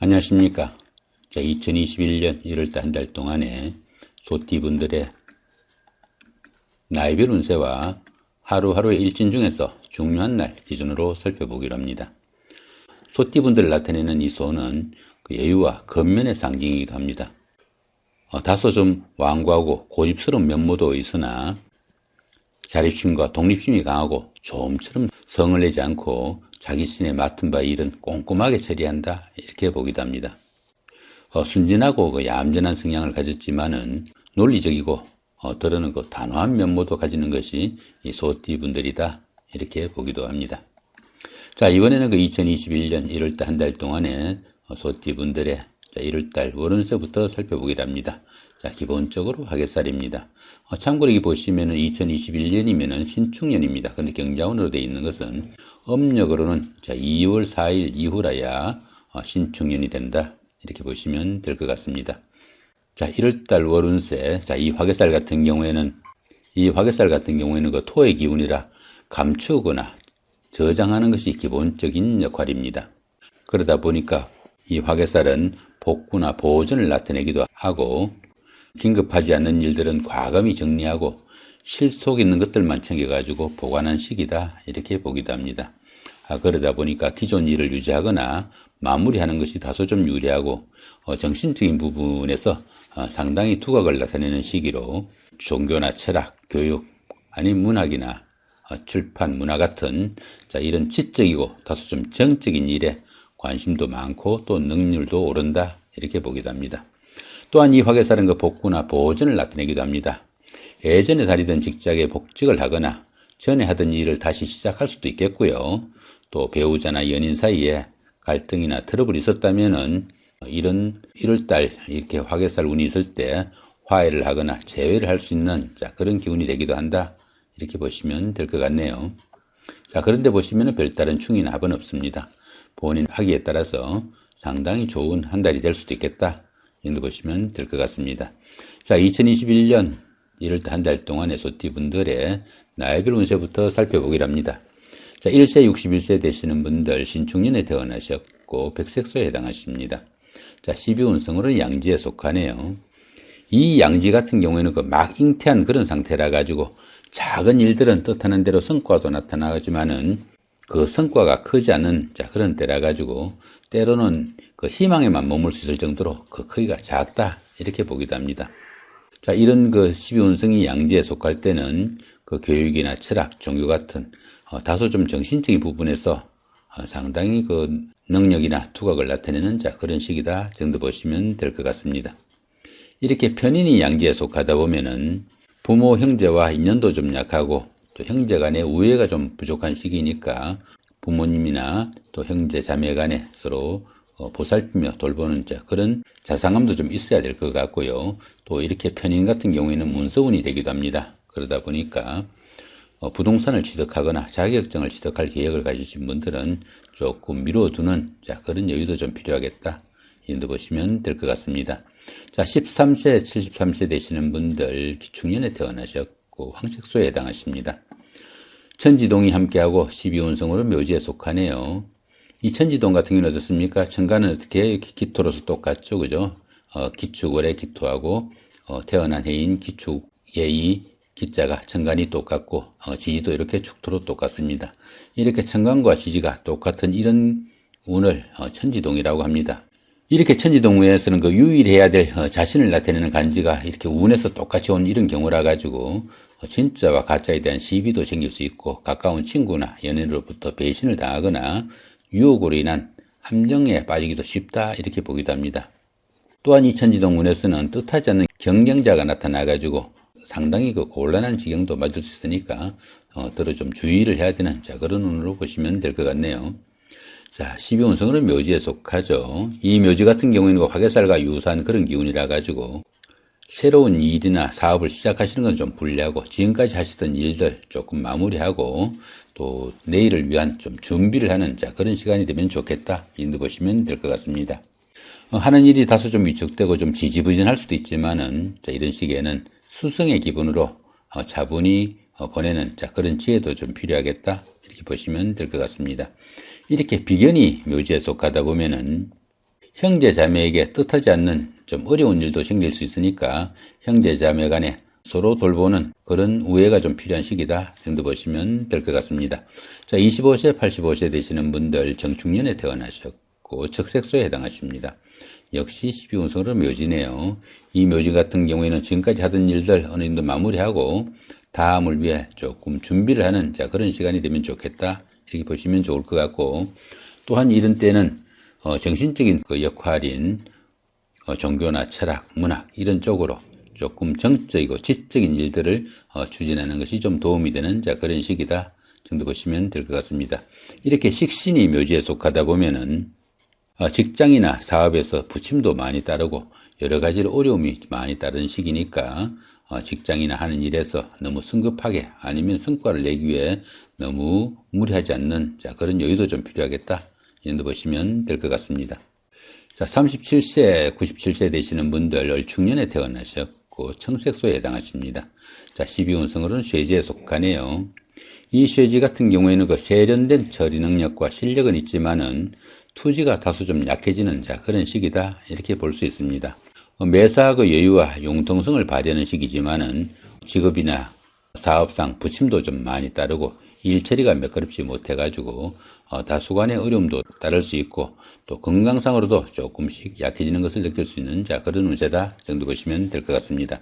안녕하십니까. 자, 2021년 1월달 한 달 동안에 소띠분들의 나이별 운세와 하루하루의 일진 중에서 중요한 날 기준으로 살펴보기로 합니다. 소띠분들을 나타내는 이 소는 그 여유와 근면의 상징이기도 합니다. 다소 좀 완고하고 고집스러운 면모도 있으나 자립심과 독립심이 강하고 좀처럼 성을 내지 않고 자기 신에 맡은 바 일은 꼼꼼하게 처리한다, 이렇게 보기도 합니다. 순진하고 얌전한 성향을 가졌지만은 논리적이고 때로는 단호한 면모도 가지는 것이 이 소띠분들이다, 이렇게 보기도 합니다. 자, 이번에는 2021년 1월달 한 달 동안에 소띠분들의 1월달 월운세부터 살펴보기로 합니다. 자, 기본적으로 화개살입니다. 참고로 여기 보시면은 2021년이면은 신축년입니다. 근데 경자운으로 되어 있는 것은 음력으로는 2월 4일 이후라야 신축년이 된다, 이렇게 보시면 될 것 같습니다. 자, 1월달 월운세. 자, 이 화개살 같은 경우에는 그 토의 기운이라 감추거나 저장하는 것이 기본적인 역할입니다. 그러다 보니까 이 화개살은 복구나 보존을 나타내기도 하고, 긴급하지 않는 일들은 과감히 정리하고 실속 있는 것들만 챙겨가지고 보관한 시기다, 이렇게 보기도 합니다. 그러다 보니까 기존 일을 유지하거나 마무리하는 것이 다소 좀 유리하고 정신적인 부분에서 상당히 두각을 나타내는 시기로 종교나 철학, 교육, 아니 문학이나 출판, 문화 같은 이런 지적이고 다소 좀 정적인 일에 관심도 많고 또 능률도 오른다, 이렇게 보기도 합니다. 또한 이 화개살은 복구나 보존을 나타내기도 합니다. 예전에 다니던 직장에 복직을 하거나 전에 하던 일을 다시 시작할 수도 있겠고요. 또 배우자나 연인 사이에 갈등이나 트러블이 있었다면은 이런 1월달 이렇게 화개살 운이 있을 때 화해를 하거나 재회를 할 수 있는 그런 기운이 되기도 한다, 이렇게 보시면 될 것 같네요. 자, 그런데 보시면은 별다른 충이나 합은 없습니다. 본인 학위에 따라서 상당히 좋은 한 달이 될 수도 있겠다, 이 정도 보시면 될 것 같습니다. 자, 2021년 1월달 한 달 동안의 소띠분들의 나이별 운세부터 살펴보기로 합니다. 자, 1세 61세 되시는 분들 신축년에 태어나셨고 백색소에 해당하십니다. 자, 12운성으로는 양지에 속하네요. 이 양지 같은 경우에는 막 잉태한 그런 상태라 가지고 작은 일들은 뜻하는 대로 성과도 나타나지만은 그 성과가 크지 않은 그런 때라 가지고 때로는 희망에만 머물 수 있을 정도로 그 크기가 작다, 이렇게 보기도 합니다. 자, 이런 12운성이 양지에 속할 때는 교육이나 철학, 종교 같은 다소 좀 정신적인 부분에서 상당히 능력이나 두각을 나타내는 그런 시기다 정도 보시면 될 것 같습니다. 이렇게 편인이 양지에 속하다 보면은 부모, 형제와 인연도 좀 약하고 또 형제 간의 우애가 좀 부족한 시기니까 부모님이나 또 형제 자매 간에 서로 보살피며 돌보는 그런 자상함도 좀 있어야 될 것 같고요. 또 이렇게 편인 같은 경우에는 문서운이 되기도 합니다. 그러다 보니까 부동산을 취득하거나 자격증을 취득할 계획을 가지신 분들은 조금 미뤄두는 그런 여유도 좀 필요하겠다, 이 정도 보시면 될 것 같습니다. 자, 13세, 73세 되시는 분들 기축년에 태어나셨고 황색소에 해당하십니다. 천지동이 함께하고 12운성으로 묘지에 속하네요. 이 천지동 같은 경우는 어떻습니까? 천간은 어떻게 기토로서 똑같죠, 그죠? 기축월에 기토하고 태어난 해인 기축의 이 기자가 천간이 똑같고 지지도 이렇게 축토로 똑같습니다. 이렇게 천간과 지지가 똑같은 이런 운을 천지동이라고 합니다. 이렇게 천지동운에서는 유일해야 될 자신을 나타내는 간지가 이렇게 운에서 똑같이 온 이런 경우라 가지고 진짜와 가짜에 대한 시비도 생길 수 있고 가까운 친구나 연인으로부터 배신을 당하거나 유혹으로 인한 함정에 빠지기도 쉽다, 이렇게 보기도 합니다. 또한 이 천지동운에서는 뜻하지 않는 경쟁자가 나타나 가지고 상당히 곤란한 지경도 맞을 수 있으니까 더러 좀 주의를 해야 되는 그런 운으로 보시면 될 것 같네요. 자, 12운성으로 묘지에 속하죠. 이 묘지 같은 경우에는 화개살과 유사한 그런 기운이라 가지고 새로운 일이나 사업을 시작하시는 건 좀 불리하고 지금까지 하시던 일들 조금 마무리하고 또 내일을 위한 좀 준비를 하는 그런 시간이 되면 좋겠다, 이 정도 보시면 될 것 같습니다. 하는 일이 다소 좀 위축되고 좀 지지부진할 수도 있지만은 이런 시기에는 수성의 기분으로 차분히 보내는 그런 지혜도 좀 필요하겠다, 이렇게 보시면 될 것 같습니다. 이렇게 비견이 묘지에 속하다 보면은 형제 자매에게 뜻하지 않는 좀 어려운 일도 생길 수 있으니까 형제 자매 간에 서로 돌보는 그런 우애가 좀 필요한 시기다 정도 보시면 될 것 같습니다. 자, 25세, 85세 되시는 분들 정축년에 태어나셨고 적색소에 해당하십니다. 역시 12운성으로 묘지네요. 이 묘지 같은 경우에는 지금까지 하던 일들 어느 정도 마무리하고 다음을 위해 조금 준비를 하는 그런 시간이 되면 좋겠다 이렇게 보시면 좋을 것 같고, 또한 이런 때는 정신적인 그 역할인 종교나 철학, 문학 이런 쪽으로 조금 정적이고 지적인 일들을 추진하는 것이 좀 도움이 되는 그런 시기다 정도 보시면 될 것 같습니다. 이렇게 식신이 묘지에 속하다 보면은 직장이나 사업에서 부침도 많이 따르고 여러 가지로 어려움이 많이 따르는 시기니까 직장이나 하는 일에서 너무 성급하게 아니면 성과를 내기 위해 너무 무리하지 않는 그런 여유도 좀 필요하겠다 이 정도 보시면 될 것 같습니다. 자, 37세, 97세 되시는 분들 을축년에 태어나셨고 청색소에 해당하십니다. 자, 12운성으로는 쇠지에 속하네요. 이 쇠지 같은 경우에는 그 세련된 처리 능력과 실력은 있지만은 투지가 다소 좀 약해지는 그런 시기다 이렇게 볼 수 있습니다. 매사 그 여유와 융통성을 발휘하는 시기지만은 직업이나 사업상 부침도 좀 많이 따르고 일 처리가 매끄럽지 못해가지고 다소간의 어려움도 따를 수 있고 또 건강상으로도 조금씩 약해지는 것을 느낄 수 있는 그런 운세다 정도 보시면 될 것 같습니다.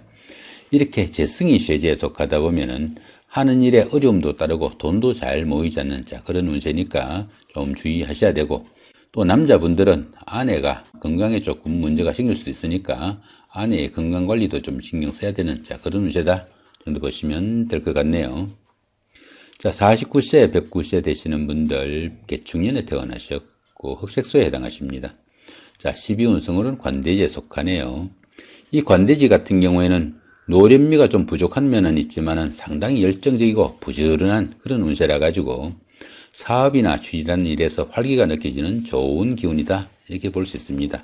이렇게 재성이 쇠지에 속하다 보면은 하는 일에 어려움도 따르고 돈도 잘 모이지 않는 그런 운세니까 좀 주의하셔야 되고, 또 남자분들은 아내가 건강에 조금 문제가 생길 수도 있으니까 아내의 건강관리도 좀 신경 써야 되는 그런 운세다 정도 보시면 될 것 같네요. 자, 49세, 109세 되시는 분들 개축년에 태어나셨고 흑색소에 해당하십니다. 자, 12운성으로는 관대지에 속하네요. 이 관대지 같은 경우에는 노련미가 좀 부족한 면은 있지만은 상당히 열정적이고 부지런한 그런 운세라 가지고 사업이나 추진하는 일에서 활기가 느껴지는 좋은 기운이다 이렇게 볼 수 있습니다.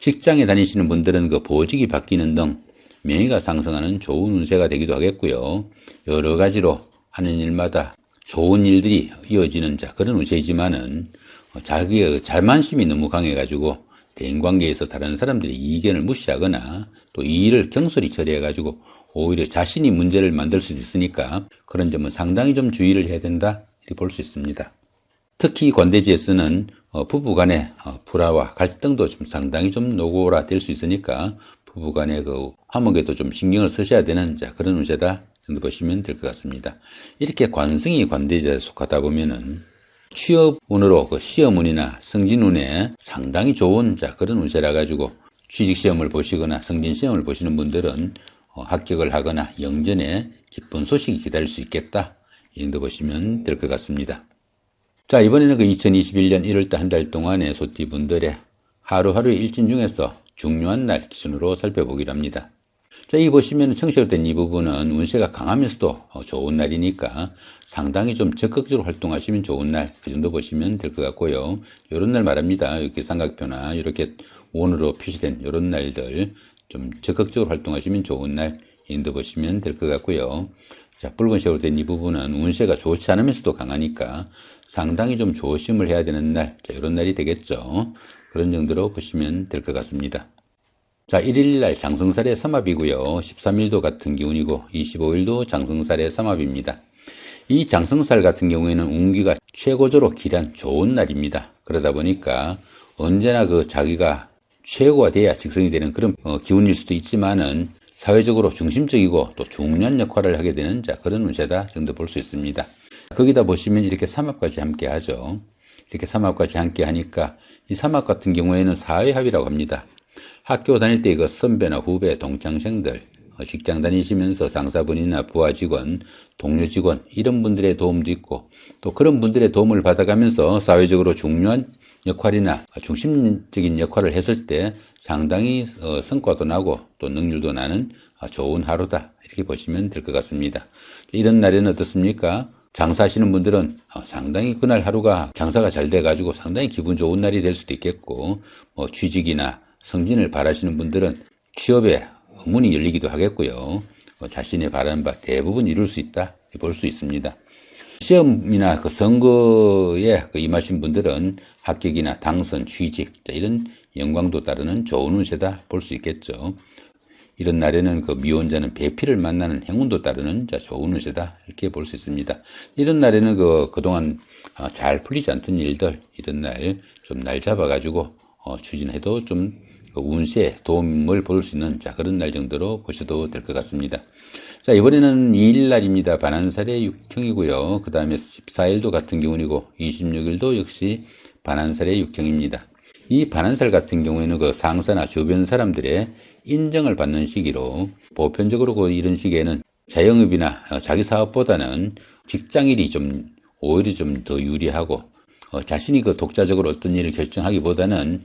직장에 다니시는 분들은 그 보직이 바뀌는 등 명예가 상승하는 좋은 운세가 되기도 하겠고요. 여러 가지로 하는 일마다 좋은 일들이 이어지는 그런 운세이지만은 자기의 자만심이 너무 강해가지고 대인관계에서 다른 사람들의 이견을 무시하거나 또 이 일을 경솔히 처리해가지고 오히려 자신이 문제를 만들 수도 있으니까 그런 점은 상당히 좀 주의를 해야 된다 이렇게 볼 수 있습니다. 특히 관대지에서는 부부 간의 불화와 갈등도 좀 상당히 좀 노골화될 수 있으니까 부부 간의 그 화목에도 좀 신경을 쓰셔야 되는 그런 운세다 정도 보시면 될 것 같습니다. 이렇게 관성이 관대지에 속하다 보면은 취업운으로 그 시험운이나 승진운에 상당히 좋은 그런 운세라 가지고 취직시험을 보시거나 승진시험을 보시는 분들은 합격을 하거나 영전에 기쁜 소식이 기다릴 수 있겠다 이 정도 보시면 될 것 같습니다. 자, 이번에는 그 2021년 1월달 한 달 동안의 소띠분들의 하루하루의 일진 중에서 중요한 날 기준으로 살펴보기로 합니다. 자, 이 보시면 청취된 이 부분은 운세가 강하면서도 좋은 날이니까 상당히 좀 적극적으로 활동하시면 좋은 날, 그 정도 보시면 될 것 같고요. 요런 날 말합니다. 이렇게 삼각표나 이렇게 원으로 표시된 요런 날들 좀 적극적으로 활동하시면 좋은 날, 이 정도 보시면 될 것 같고요. 자, 붉은색으로 된 이 부분은 운세가 좋지 않으면서도 강하니까 상당히 좀 조심을 해야 되는 날, 자, 요런 날이 되겠죠. 그런 정도로 보시면 될 것 같습니다. 자, 1일날 장성살의 삼합이고요. 13일도 같은 기운이고 25일도 장성살의 삼합입니다. 이 장성살 같은 경우에는 운기가 최고조로 길한 좋은 날입니다. 그러다 보니까 언제나 그 자기가 최고가 돼야 직성이 되는 그런 기운일 수도 있지만은 사회적으로 중심적이고 또 중요한 역할을 하게 되는 그런 운세다 정도 볼 수 있습니다. 거기다 보시면 이렇게 삼합까지 함께 하죠. 이렇게 삼합까지 함께 하니까 이 삼합 같은 경우에는 사회합이라고 합니다. 학교 다닐 때 그 선배나 후배, 동창생들, 직장 다니시면서 상사분이나 부하 직원, 동료 직원 이런 분들의 도움도 있고 또 그런 분들의 도움을 받아가면서 사회적으로 중요한 역할이나 중심적인 역할을 했을 때 상당히 성과도 나고 또 능률도 나는 좋은 하루다 이렇게 보시면 될 것 같습니다. 이런 날에는 어떻습니까? 장사하시는 분들은 상당히 그날 하루가 장사가 잘 돼가지고 상당히 기분 좋은 날이 될 수도 있겠고 취직이나 승진을 바라시는 분들은 취업에 문이 열리기도 하겠고요. 자신의 바라는 바 대부분 이룰 수 있다 볼 수 있습니다. 시험이나 그 선거에 임하신 분들은 합격이나 당선, 취직, 자, 이런 영광도 따르는 좋은 운세다 볼 수 있겠죠. 이런 날에는 그 미혼자는 배필을 만나는 행운도 따르는 자, 좋은 운세다 이렇게 볼 수 있습니다. 이런 날에는 그동안 잘 풀리지 않던 일들 이런 날 좀 날 잡아가지고 추진해도 좀 그 운세에 도움을 볼 수 있는 자, 그런 날 정도로 보셔도 될 것 같습니다. 자, 이번에는 2일 날입니다. 반환살의 육형이고요. 그 다음에 14일도 같은 기운이고 26일도 역시 반환살의 육형입니다. 이 반환살 같은 경우에는 그 상사나 주변 사람들의 인정을 받는 시기로 보편적으로 그 이런 시기에는 자영업이나 자기 사업보다는 직장일이 좀 오히려 좀 더 유리하고 자신이 그 독자적으로 어떤 일을 결정하기보다는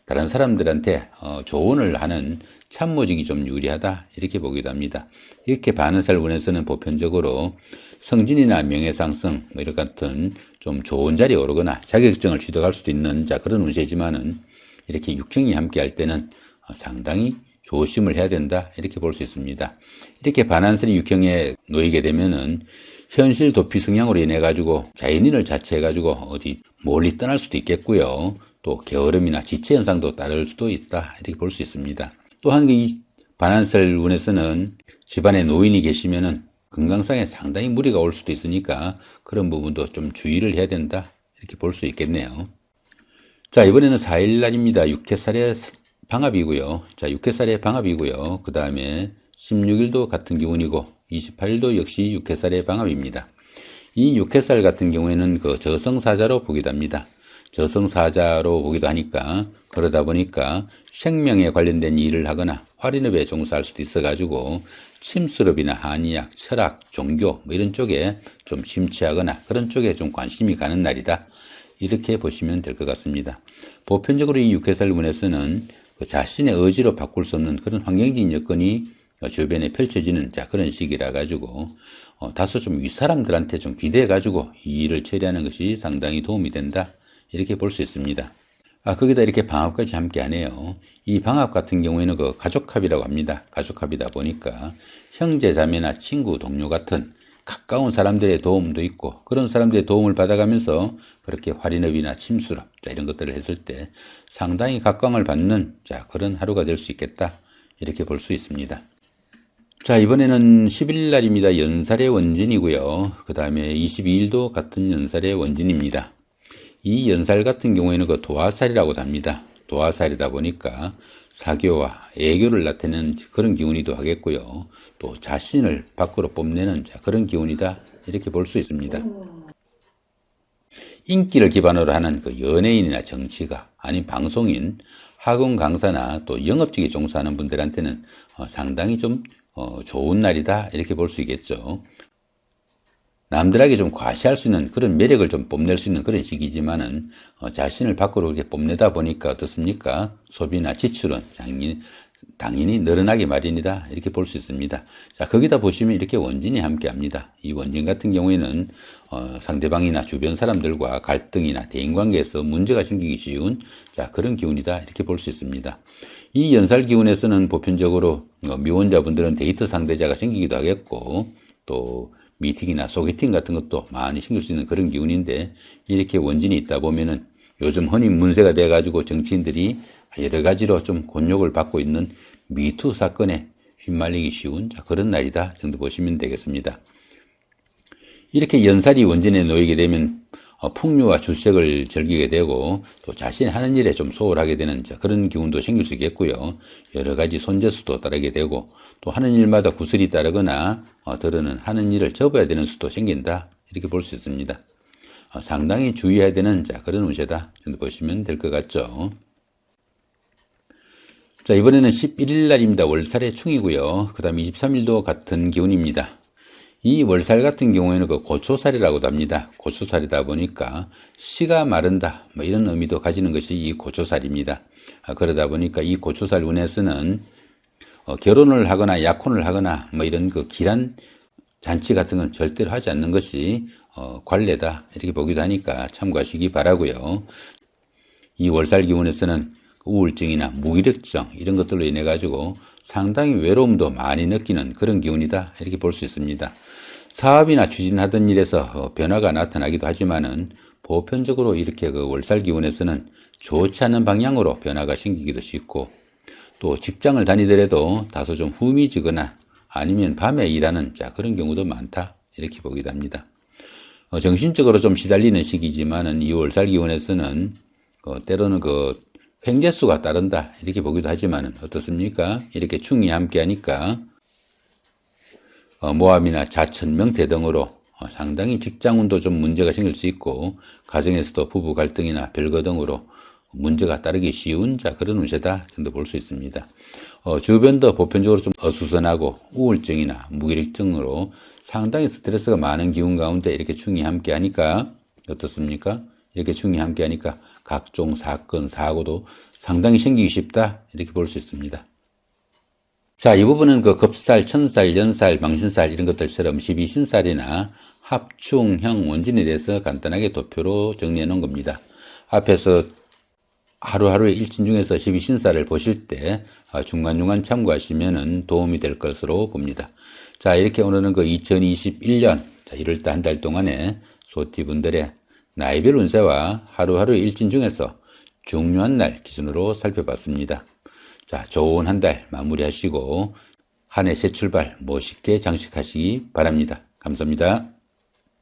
다른 사람들한테 조언을 하는 참모직이 좀 유리하다 이렇게 보기도 합니다. 이렇게 반환살 운에서는 보편적으로 성진이나 명예상승 뭐 이런 같은 좀 좋은 자리에 오르거나 자격증을 취득할 수도 있는 자 그런 운세지만은 이렇게 육청이 함께 할 때는 상당히 조심을 해야 된다 이렇게 볼 수 있습니다. 이렇게 반환살이 육형에 놓이게 되면은 현실 도피 성향으로 인해 가지고 자연인을 자체해 가지고 어디 멀리 떠날 수도 있겠고요. 또 게으름이나 지체 현상도 따를 수도 있다 이렇게 볼 수 있습니다. 또한 이 반환살 운에서는 집안에 노인이 계시면은 건강상에 상당히 무리가 올 수도 있으니까 그런 부분도 좀 주의를 해야 된다 이렇게 볼 수 있겠네요. 자, 이번에는 4일 날입니다. 육해살의 방합이고요. 자, 육해살의 방합이고요. 그 다음에 16일도 같은 기운이고 28일도 역시 육해살의 방합입니다. 이 육해살 같은 경우에는 그 저승사자로 보기도 합니다. 저승사자로 보기도 하니까 그러다 보니까 생명에 관련된 일을 하거나 활인업에 종사할 수도 있어가지고 침수업이나 한의학, 철학, 종교 뭐 이런 쪽에 좀 심취하거나 그런 쪽에 좀 관심이 가는 날이다. 이렇게 보시면 될 것 같습니다. 보편적으로 이 육해살 운에서는 그 자신의 의지로 바꿀 수 없는 그런 환경적인 여건이 주변에 펼쳐지는 자 그런 시기라 가지고 다소 좀 윗사람들한테 좀 기대해 가지고 이 일을 처리하는 것이 상당히 도움이 된다. 이렇게 볼 수 있습니다. 거기다 이렇게 방합까지 함께 하네요. 이 방합 같은 경우에는 그 가족합이라고 합니다. 가족합이다 보니까 형제, 자매나 친구, 동료 같은 가까운 사람들의 도움도 있고 그런 사람들의 도움을 받아가면서 그렇게 활인업이나 침수업 자 이런 것들을 했을 때 상당히 각광을 받는 자 그런 하루가 될 수 있겠다. 이렇게 볼 수 있습니다. 자, 이번에는 10일 날입니다. 연살의 원진이고요. 그 다음에 22일도 같은 연살의 원진입니다. 이 연살 같은 경우에는 그 도화살이라고도 합니다. 도화살이다 보니까 사교와 애교를 나타내는 그런 기운이기도 하겠고요. 또 자신을 밖으로 뽐내는 그런 기운이다. 이렇게 볼 수 있습니다. 인기를 기반으로 하는 그 연예인이나 정치가 아닌 방송인, 학원 강사나 또 영업직에 종사하는 분들한테는 상당히 좀 좋은 날이다. 이렇게 볼 수 있겠죠. 남들에게 좀 과시할 수 있는 그런 매력을 좀 뽐낼 수 있는 그런 시기지만은 자신을 밖으로 이렇게 뽐내다 보니까 어떻습니까? 소비나 지출은 당연히 늘어나기 마련이다 이렇게 볼 수 있습니다. 자, 거기다 보시면 이렇게 원진이 함께 합니다. 이 원진 같은 경우에는 상대방이나 주변 사람들과 갈등이나 대인관계에서 문제가 생기기 쉬운 자 그런 기운이다 이렇게 볼 수 있습니다. 이 연살 기운에서는 보편적으로 미혼자분들은 데이트 상대자가 생기기도 하겠고 또 미팅이나 소개팅 같은 것도 많이 생길 수 있는 그런 기운인데 이렇게 원진이 있다 보면은 요즘 흔히 문제가 돼가지고 정치인들이 여러 가지로 좀 곤욕을 받고 있는 미투 사건에 휘말리기 쉬운 그런 날이다 정도 보시면 되겠습니다. 이렇게 연살이 원진에 놓이게 되면 풍류와 주색을 즐기게 되고 또 자신이 하는 일에 좀 소홀하게 되는 그런 기운도 생길 수 있겠고요. 여러 가지 손재수도 따르게 되고 또 하는 일마다 구슬이 따르거나 더러는 하는 일을 접어야 되는 수도 생긴다 이렇게 볼 수 있습니다. 상당히 주의해야 되는 그런 운세다 정도 보시면 될 것 같죠. 자, 이번에는 11일 날입니다. 월살의 충이고요. 그 다음 23일도 같은 기운입니다. 이 월살 같은 경우에는 그 고초살이라고도 합니다. 고초살이다 보니까 씨가 마른다 뭐 이런 의미도 가지는 것이 이 고초살입니다. 그러다 보니까 이 고초살 운에서는 결혼을 하거나 약혼을 하거나 뭐 이런 그 길한 잔치 같은 건 절대로 하지 않는 것이 관례다 이렇게 보기도 하니까 참고하시기 바라고요. 이 월살 기운에서는 우울증이나 무기력증 이런 것들로 인해 가지고 상당히 외로움도 많이 느끼는 그런 기운이다 이렇게 볼 수 있습니다. 사업이나 추진하던 일에서 변화가 나타나기도 하지만은 보편적으로 이렇게 그 월살 기운에서는 좋지 않은 방향으로 변화가 생기기도 쉽고, 또 직장을 다니더라도 다소 좀 후미지거나 아니면 밤에 일하는 그런 경우도 많다, 이렇게 보기도 합니다. 정신적으로 좀 시달리는 시기지만은 이 월살 기운에서는 때로는 그 횡재수가 따른다, 이렇게 보기도 하지만은 어떻습니까? 이렇게 충이 함께 하니까 모함이나 자천, 명태 등으로 상당히 직장운도 좀 문제가 생길 수 있고, 가정에서도 부부 갈등이나 별거 등으로 문제가 따르기 쉬운 그런 운세다 정도 볼 수 있습니다. 주변도 보편적으로 좀 어수선하고 우울증이나 무기력증으로 상당히 스트레스가 많은 기운 가운데 이렇게 충이 함께 하니까 어떻습니까? 이렇게 충이 함께 하니까 각종 사건, 사고도 상당히 생기기 쉽다, 이렇게 볼 수 있습니다. 자, 이 부분은 그 급살, 천살, 연살, 망신살 이런 것들처럼 12신살이나 합충형 원진에 대해서 간단하게 도표로 정리해 놓은 겁니다. 앞에서 하루하루의 일진 중에서 12신살을 보실 때 중간중간 참고하시면 도움이 될 것으로 봅니다. 자, 이렇게 오늘은 그 2021년 1월달 한 달 동안에 소띠분들의 나이별 운세와 하루하루의 일진 중에서 중요한 날 기준으로 살펴봤습니다. 자, 좋은 한 달 마무리하시고 한 해 새 출발 멋있게 장식하시기 바랍니다. 감사합니다.